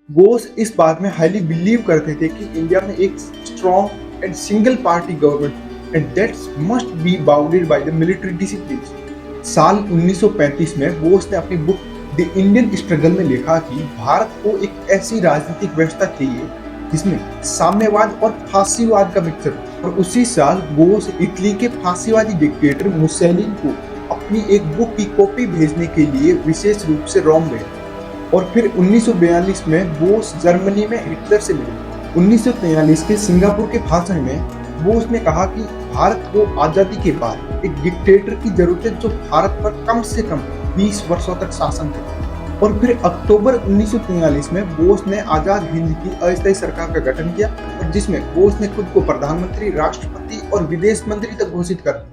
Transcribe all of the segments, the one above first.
बोस इस बात में हाईली बिलीव करते थे कि इंडिया में एक strong and single party government and that's must be bounded by the military discipline. साल 1935 में बोस ने अपनी बुक द इंडियन स्ट्रगल में लिखा कि भारत को एक ऐसी राजनीतिक व्यवस्था चाहिए जिसमें साम्यवाद और फांसीवाद का मिक्सर हो। और उसी साल बोस इटली के फांसीवादी डिक्टेटर मुसोलिनी को अपनी एक बुक की कॉपी भेजने के लिए विशेष रूप से रोम गए। और फिर 1942 में बोस जर्मनी में हिटलर से मिले। 1943 के सिंगापुर के भाषण में बोस ने कहा कि भारत को आजादी के बाद एक डिक्टेटर की जरूरत है जो भारत पर कम से कम 20 वर्षों तक शासन करे। और फिर अक्टूबर 1943 में बोस ने आजाद हिंद की अस्थायी सरकार का गठन किया और जिसमें बोस ने खुद को प्रधानमंत्री, राष्ट्रपति और विदेश मंत्री तक घोषित कर दिया।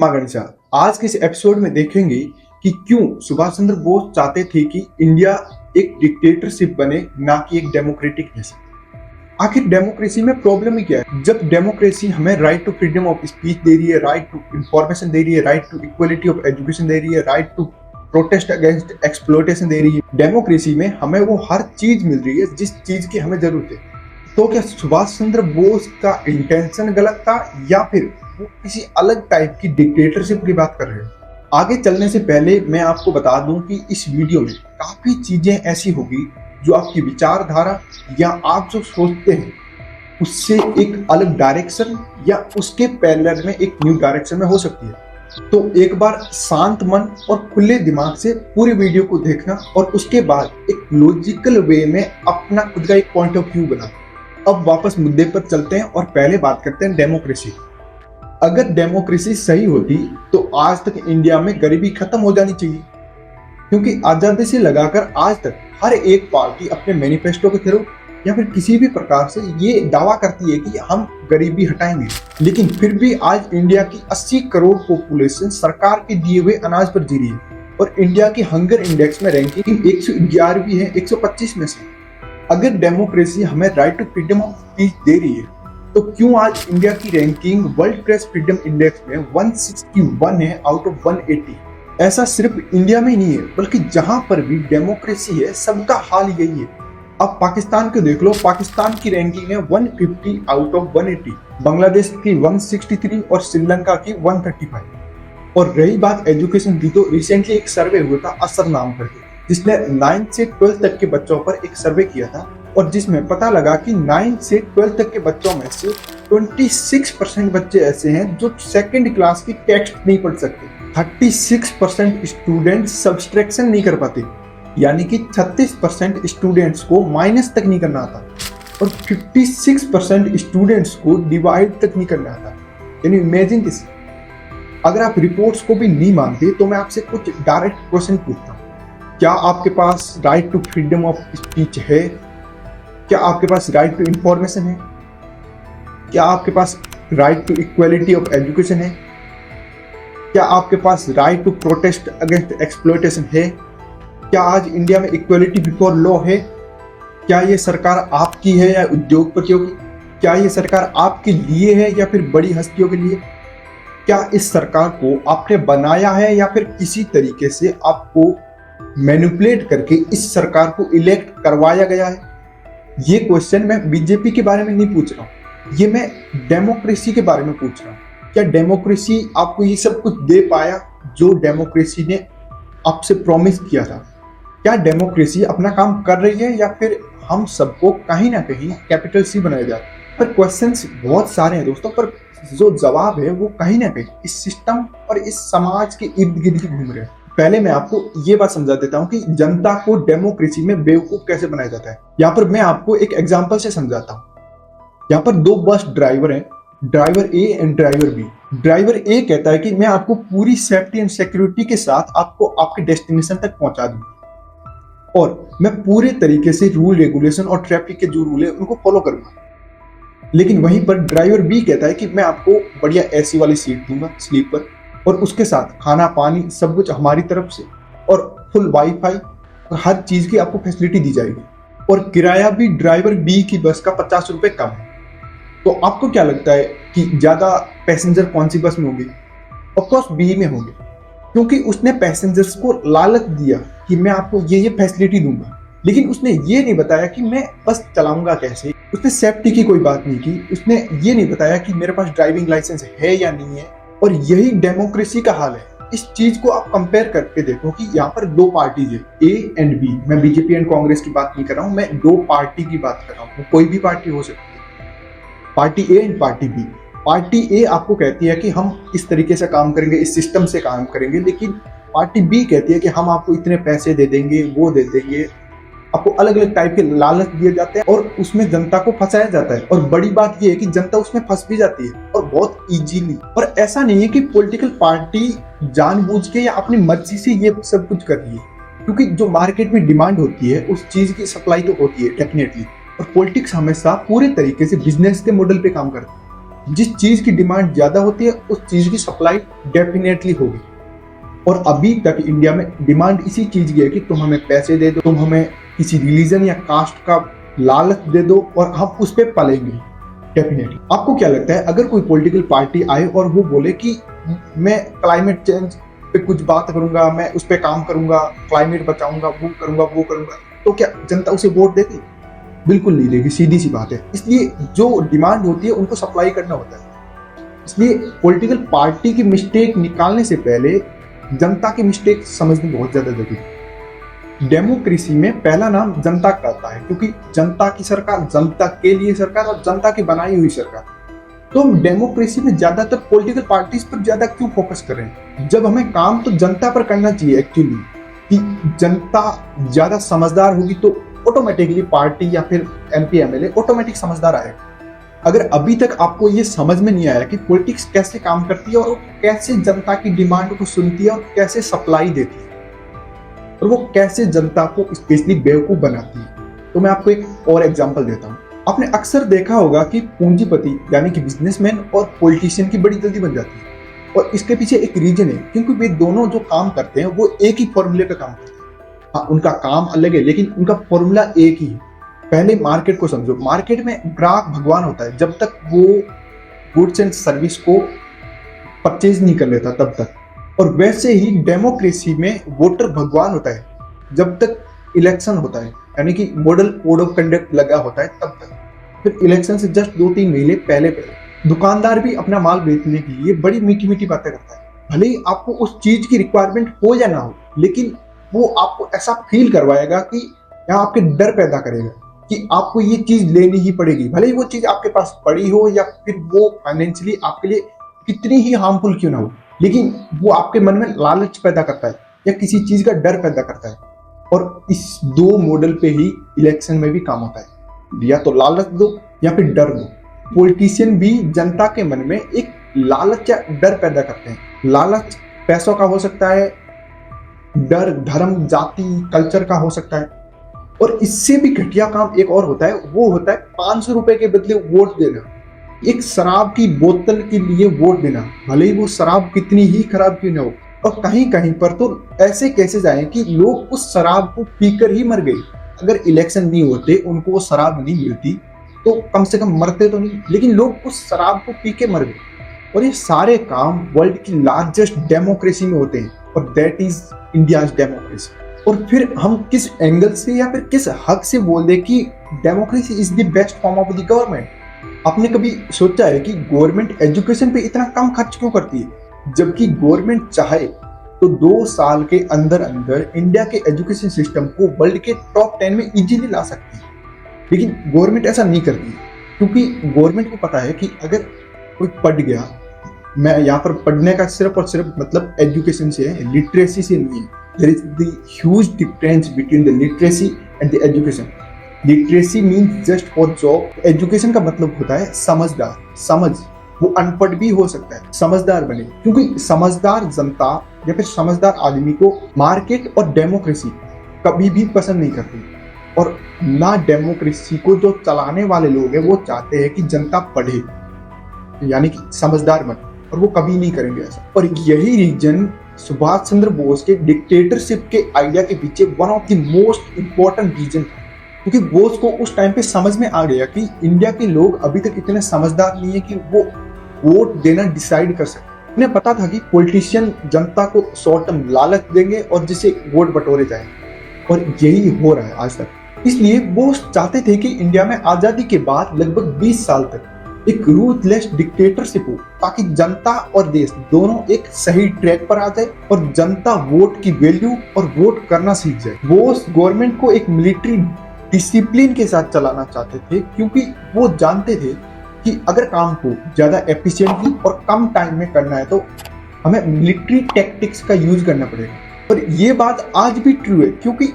गणेशा, आज के इस एपिसोड में देखेंगे कि क्यों सुभाष चंद्र बोस चाहते थे कि इंडिया एक डिक्टेटरशिप बने, ना कि एक डेमोक्रेटिक नेशन। आखिर डेमोक्रेसी में प्रॉब्लम ही क्या है? जब डेमोक्रेसी हमें right to freedom of speech दे रही है, राइट टू इंफॉर्मेशन दे रही है, right to equality of education दे रही है, right to protest against exploitation दे रही है, डेमोक्रेसी में हमें वो हर चीज मिल रही है जिस चीज की हमें जरूरत है। तो क्या सुभाष चंद्र बोस का इंटेंशन गलत था या फिर वो किसी अलग टाइप की डिक्टेटरशिप की बात कर रहे हैं? आगे चलने से पहले मैं आपको बता दूं कि इस वीडियो में काफी चीजें ऐसी होगी जो आपकी विचारधारा या आप जो सोचते हैं उससे एक अलग डायरेक्शन या उसके पैरेलल में एक न्यू डायरेक्शन में हो सकती है। तो एक बार शांत मन और खुले दिमाग से पूरी वीडियो को देखना और उसके बाद एक लॉजिकल वे में अपना खुद का एक पॉइंट ऑफ व्यू बनाना। अब वापस मुद्दे पर चलते हैं और पहले बात करते हैं डेमोक्रेसी। अगर डेमोक्रेसी सही होती तो आज तक इंडिया में गरीबी खत्म हो जानी चाहिए, क्योंकि आजादी से लगाकर आज तक हर एक पार्टी अपने मैनिफेस्टो के थ्रू या फिर किसी भी प्रकार से ये दावा करती है कि हम गरीबी हटाएंगे। लेकिन फिर भी आज इंडिया की 80 करोड़ पॉपुलेशन सरकार के दिए हुए अनाज पर जी रही है और इंडिया की हंगर इंडेक्स में रैंकिंग 111वीं है 125 में से। अगर डेमोक्रेसी हमें right to freedom of speech दे रही है तो क्यों आज इंडिया की ranking world press freedom index में 161 है आउट ऑफ 180? ऐसा सिर्फ इंडिया में ही नहीं है बल्कि जहां पर भी डेमोक्रेसी है सबका हाल यही है। अब पाकिस्तान को देख लो, पाकिस्तान की रैंकिंग है 150 आउट ऑफ 180, बांग्लादेश की 163 और श्रीलंका की 135। और रही बात एजुकेशन की, तो रिसेंटली एक सर्वे हुआ था असर नाम करके, जिसने 9 से 12 तक के बच्चों पर एक सर्वे किया था और जिसमें पता लगा कि 9 से 12 तक के बच्चों में से 26% बच्चे ऐसे हैं जो सेकंड क्लास की टेक्स्ट नहीं पढ़ सकते। 36% स्टूडेंट सब्सट्रैक्शन नहीं कर पाते, यानी कि 36% स्टूडेंट्स को माइनस तक नहीं करना आता और 56% स्टूडेंट्स को डिवाइड तक नहीं करना आता। यानी इमेजिन दिस। अगर आप रिपोर्ट्स को भी नहीं मानते तो मैं आपसे कुछ डायरेक्ट क्वेश्चन पूछता हूँ। क्या आपके पास right to freedom of speech है? क्या आपके पास राइट टू इंफॉर्मेशन है? क्या आपके पास right to equality of education है? क्या आपके पास right to protest against exploitation है? क्या आज इंडिया में इक्वलिटी बिफोर लॉ है? क्या ये सरकार आपकी है या उद्योगपतियों की? क्या ये सरकार आपके लिए है या फिर बड़ी हस्तियों के लिए? क्या इस सरकार को आपने बनाया है या फिर किसी तरीके से आपको मैनिपुलेट करके इस सरकार को इलेक्ट करवाया गया है? ये क्वेश्चन मैं बीजेपी के बारे में नहीं पूछ रहा हूँ, ये मैं डेमोक्रेसी के बारे में पूछ रहा हूँ। क्या डेमोक्रेसी आपको ये सब कुछ दे पाया जो डेमोक्रेसी ने आपसे प्रॉमिस किया था? क्या डेमोक्रेसी अपना काम कर रही है या फिर हम सबको कहीं ना कहीं कैपिटल सी बनाया जा रहा है? पर क्वेश्चंस बहुत सारे हैं दोस्तों, पर जो जवाब है वो कहीं ना कहीं इस सिस्टम और इस समाज के इर्द गिर्द ही घूम रहे हैं। पहले मैं आपको ये बात समझा देता हूँ कि जनता को डेमोक्रेसी में बेवकूफ कैसे बनाया जाता है। यहाँ पर मैं आपको एक एग्जांपल से समझाता हूँ। यहाँ पर दो बस ड्राइवर हैं, driver A and driver B. Driver A कहता है कि मैं आपको पूरी सेफ्टी एंड सिक्योरिटी के साथ आपको आपके डेस्टिनेशन तक पहुंचा दूंगा और मैं पूरे तरीके से रूल रेगुलेशन और ट्रैफिक के जो रूल है उनको फॉलो करूंगा। लेकिन वहीं पर ड्राइवर बी कहता है कि मैं आपको बढ़िया एसी वाली सीट दूंगा, स्लीपर, और उसके साथ खाना पानी सब कुछ हमारी तरफ से, और फुल वाईफाई और हर चीज की आपको फैसिलिटी दी जाएगी। और किराया भी ड्राइवर बी की बस का 50 रुपए कम है। तो आपको क्या लगता है कि ज्यादा पैसेंजर कौन सी बस में होंगे? ऑफकोर्स बी में होंगे, क्योंकि उसने पैसेंजर्स को लालच दिया कि मैं आपको ये फैसिलिटी दूंगा, लेकिन उसने ये नहीं बताया कि मैं बस चलाऊंगा कैसे। उसने सेफ्टी की कोई बात नहीं की, उसने ये नहीं बताया कि मेरे पास ड्राइविंग लाइसेंस है या नहीं है। और यही डेमोक्रेसी का हाल है। इस चीज को आप कंपेयर करके देखो कि यहाँ पर दो पार्टीज है, ए एंड बी। मैं बीजेपी एंड कांग्रेस की बात नहीं कर रहा हूँ, मैं दो पार्टी की बात कर रहा हूँ। कोई भी पार्टी हो सकती है, party A and party B. Party A आपको कहती है कि हम इस तरीके से काम करेंगे, इस सिस्टम से काम करेंगे, लेकिन पार्टी बी कहती है कि हम आपको इतने पैसे दे देंगे, वो दे देंगे। आपको अलग अलग टाइप के लालच दिए जाते हैं और उसमें जनता को फंसाया जाता है। और बड़ी बात यह है कि जनता उसमें फंस भी जाती है, और बहुत इजीली। और ऐसा नहीं है कि पॉलिटिकल पार्टी जानबूझ के या अपनी मर्जी से ये सब कुछ कर रही है, क्योंकि जो मार्केट में डिमांड होती है उस चीज की सप्लाई तो होती है डेफिनेटली। और पॉलिटिक्स हमेशा पूरे तरीके से बिजनेस के मॉडल पे काम करती है। जिस चीज की डिमांड ज्यादा होती है उस चीज की सप्लाई डेफिनेटली होगी। और अभी तक इंडिया में डिमांड इसी चीज की है कि तुम हमें पैसे दे दो, तुम हमें किसी रिलीजन या कास्ट का लालच दे दो और हम उस पे पलेंगे डेफिनेटली। आपको क्या लगता है अगर कोई पॉलिटिकल पार्टी आए और वो बोले कि मैं क्लाइमेट चेंज पे कुछ बात करूंगा, मैं उस पे काम करूंगा, क्लाइमेट बचाऊंगा, वो करूंगा, तो क्या जनता उसे वोट देती? बिल्कुल नहीं देगी, सीधी सी बात है। इसलिए जो डिमांड होती है उनको सप्लाई करना होता है। इसलिए पॉलिटिकल पार्टी की मिस्टेक निकालने से पहले जनता की मिस्टेक समझनी बहुत ज्यादा जरूरी है। डेमोक्रेसी में पहला नाम जनता का आता है, क्योंकि जनता की सरकार, जनता के लिए सरकार और जनता की बनाई हुई सरकार। तो हम डेमोक्रेसी में ज्यादातर पॉलिटिकल पार्टीज पर ज्यादा क्यों फोकस कर रहे हैं, जब हमें काम तो जनता पर करना चाहिए एक्चुअली। कि जनता ज्यादा समझदार होगी तो ऑटोमेटिकली पार्टी या फिर एमपी एमएलए ऑटोमेटिक समझदार आएगा। अगर अभी तक आपको ये समझ में नहीं आया कि पॉलिटिक्स कैसे काम करती है और कैसे जनता की डिमांड को सुनती है और कैसे सप्लाई देती है और वो कैसे जनता को स्पेशली बेवकूफ बनाती है, तो मैं आपको एक और एग्जांपल देता हूँ। आपने अक्सर देखा होगा कि पूंजीपति यानी कि बिजनेसमैन और पॉलिटिशियन की बड़ी जल्दी बन जाती है, और इसके पीछे एक रीजन है, क्योंकि वे दोनों जो काम करते हैं वो एक ही फॉर्मूले पे काम करते हैं। हाँ, उनका काम अलग है लेकिन उनका फॉर्मूला एक ही है। पहले मार्केट को समझो। मार्केट में ग्राहक भगवान होता है जब तक वो गुड्स एंड सर्विस को परचेज नहीं कर लेता तब तक। और वैसे ही डेमोक्रेसी में वोटर भगवान होता है जब तक इलेक्शन होता है, यानी कि मॉडल कोड ऑफ कंडक्ट लगा होता है तब तक। फिर इलेक्शन से जस्ट 2-3 महीने पहले दुकानदार भी अपना माल बेचने के लिए बड़ी मीठी मीठी बातें करता है। भले ही आपको उस चीज की रिक्वायरमेंट हो या ना हो, लेकिन वो आपको ऐसा फील करवाएगा कि यहाँ आपके डर पैदा करेगा कि आपको ये चीज लेनी ही पड़ेगी, भले ही वो चीज आपके पास पड़ी हो या फिर वो फाइनेंशियली आपके लिए कितनी ही हार्मफुल क्यों ना हो, लेकिन वो आपके मन में लालच पैदा करता है या किसी चीज का डर पैदा करता है। और इस दो मॉडल पे ही इलेक्शन में भी काम होता है, या तो लालच दो या फिर डर दो। पॉलिटिशियन भी जनता के मन में एक लालच या डर पैदा करते हैं। लालच पैसों का हो सकता है, डर धर्म जाति कल्चर का हो सकता है, और इससे भी घटिया काम एक और होता है, वो होता है 500 रुपए के बदले वोट देना। एक शराब की बोतल के लिए वोट देना, भले ही वो शराब कितनी ही खराब क्यों ना हो। और कहीं कहीं पर तो ऐसे केसेस आए कि लोग उस शराब को पीकर ही मर गए। अगर इलेक्शन नहीं होते, उनको वो शराब नहीं मिलती, तो कम से कम मरते तो नहीं, लेकिन लोग उस शराब को पी के मर गए। और ये सारे काम वर्ल्ड की लार्जेस्ट डेमोक्रेसी में होते हैं, और दैट इज इंडियाज डेमोक्रेसी। और फिर हम किस एंगल से या फिर किस हक से बोल दे कि democracy is the best form of the government? आपने कभी सोचा है कि गवर्नमेंट एजुकेशन पे इतना कम खर्च क्यों करती है, जबकि गवर्नमेंट चाहे तो 2 साल के अंदर अंदर इंडिया के एजुकेशन सिस्टम को वर्ल्ड के टॉप 10 में इजीली ला सकती है, लेकिन गवर्नमेंट ऐसा नहीं करती, क्योंकि गवर्नमेंट को पता है कि अगर कोई पढ़ गया, मैं यहाँ पर पढ़ने का सिर्फ और सिर्फ मतलब एजुकेशन से है, लिटरेसी से नहीं है। There is the huge difference between the literacy and the education. Literacy means just for job, education का मतलब होता है समझदार। समझ, वो अनपढ़ भी हो सकता है, समझदार बने, क्योंकि समझदार जनता या फिर समझदार आदमी को मार्केट और डेमोक्रेसी कभी भी पसंद नहीं करती। और ना डेमोक्रेसी को जो चलाने वाले लोग हैं वो चाहते हैं कि जनता पढ़े, यानी कि समझदार बने। और वो कभी नहीं करेंगे ऐसा। और यही रीजन सुभाष चंद्र बोस के डिक्टेटरशिप के आइडिया के पीछे one of the most important reason था, क्योंकि बोस को उस टाइम पे समझ में आ गया कि इंडिया के लोग अभी तक इतने समझदार नहीं है कि वो वोट देना डिसाइड कर सके। उन्हें पता था कि पॉलिटिशियन जनता को शॉर्ट टर्म लालच देंगे और जिससे वोट बटोरे जाएंगे, और यही हो रहा है आज तक। इसलिए बोस चाहते थे कि इंडिया में आजादी के बाद लगभग 20 साल तक एक रूथलेस डिक्टेटरशिप हो, ताकि जनता और देश दोनों एक सही ट्रैक पर आ जाए और जनता वोट की वैल्यू और वोट करना सीख जाए। बोस गवर्नमेंट को एक मिलिट्री डिसिप्लिन के साथ चलाना चाहते थे, क्योंकि वो जानते थे कि अगर काम को ज्यादा एफिशिएंटली और कम टाइम में करना है तो हमें मिलिट्री टैक्टिक्स का यूज करना पड़ेगा। और ये बात आज भी ट्रू है, क्योंकि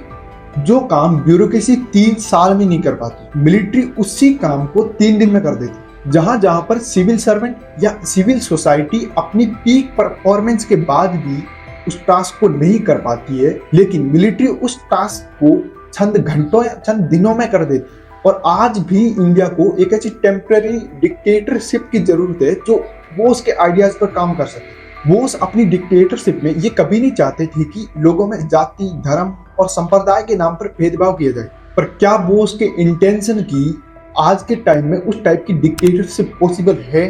जो काम ब्यूरोक्रेसी 3 साल में नहीं कर पाती, मिलिट्री उसी काम को 3 दिन में कर देती। जहां जहां पर सिविल सर्वेंट या सिविल सोसाइटी अपनी पीक परफॉर्मेंस के बाद भी उस टास्क को नहीं कर पाती है, लेकिन मिलिट्री उस टास्क को चंद घंटों या चंद दिनों में कर देती। और आज भी इंडिया को एक ऐसी टेम्पररी डिक्टेटरशिप की जरूरत है जो बोस के आइडियाज पर काम कर सके। बोस अपनी डिक्टेटरशिप में ये कभी नहीं चाहते थे कि लोगों में जाति, धर्म और संप्रदाय के नाम पर भेदभाव किया जाए। पर क्या बोस के इंटेंशन की आज के टाइम में उस टाइप की डिक्टेटरशिप पॉसिबल है?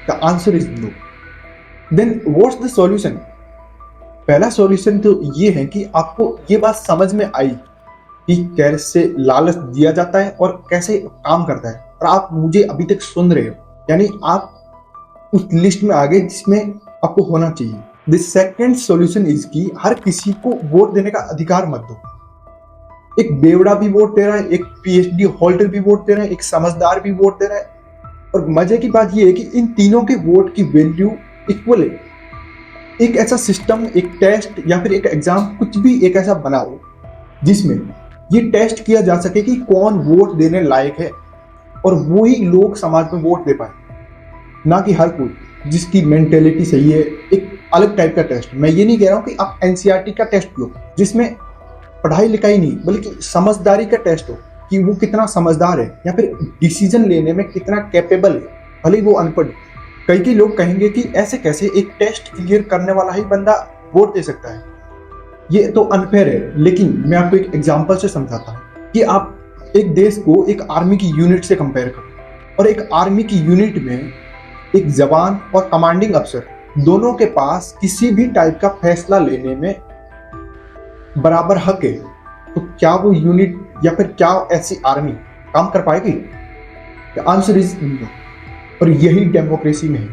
The answer is no. Then what's the solution? पहला सॉल्यूशन तो ये है कि आपको ये बात समझ में आई कि कैसे लालच दिया जाता है और कैसे काम करता है, और आप मुझे अभी तक सुन रहे हो, यानी आप उस लिस्ट में आ गए जिसमें आपको होना चाहिए। द सेकंड सॉल्यूशन इज कि हर किसी को वोट देने का अधिकार मत दो। एक बेवड़ा भी वोट दे रहा है, एक पीएचडी होल्डर भी वोट दे रहा है, एक समझदार भी वोट दे रहा है। और मजे की बात यह है कि इन तीनों के वोट की वैल्यू इक्वल है। एक ऐसा सिस्टम, एक टेस्ट या फिर एक एग्जाम, कुछ भी एक ऐसा बनाओ जिसमें ये टेस्ट किया जा सके कि कौन वोट देने लायक है, और वो ही लोग समाज में वोट दे पाए, ना कि हर कोई जिसकी मेंटेलिटी सही है। एक अलग टाइप का टेस्ट। मैं ये नहीं कह रहा हूँ कि आप एनसीईआरटी का टेस्ट लो जिसमें पढ़ाई लिखाई नहीं बल्कि समझदारी का टेस्ट हो कि वो कितना समझदार है या फिर डिसीजन लेने में कितना कैपेबल है, भले वो अनपढ़। कई लोग कहेंगे कि ऐसे कैसे एक टेस्ट क्लियर करने वाला ही बंदा वोट दे सकता है, ये तो अनफेयर है। लेकिन मैं आपको एक एग्जांपल से समझाता हूँ कि आप एक देश को एक आर्मी की यूनिट से कंपेयर करो, और एक आर्मी की यूनिट में एक जवान और कमांडिंग अफसर दोनों के पास किसी भी टाइप का फैसला लेने में बराबर हक है, तो क्या वो यूनिट या फिर क्या ऐसी आर्मी काम कर पाएगी? Answer is no. और यही डेमोक्रेसी में है,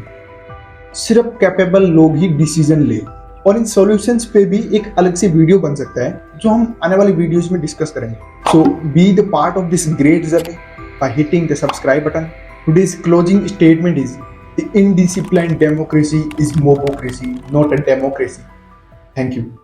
सिर्फ कैपेबल लोग ही डिसीजन ले। और इन सॉल्यूशंस पे भी एक अलग से वीडियो बन सकता है जो हम आने वाली वीडियोस में डिस्कस करेंगे। So be the part of this great journey by hitting the subscribe button. Today's closing statement is the indisciplined democracy is mobocracy, not a democracy. Thank you.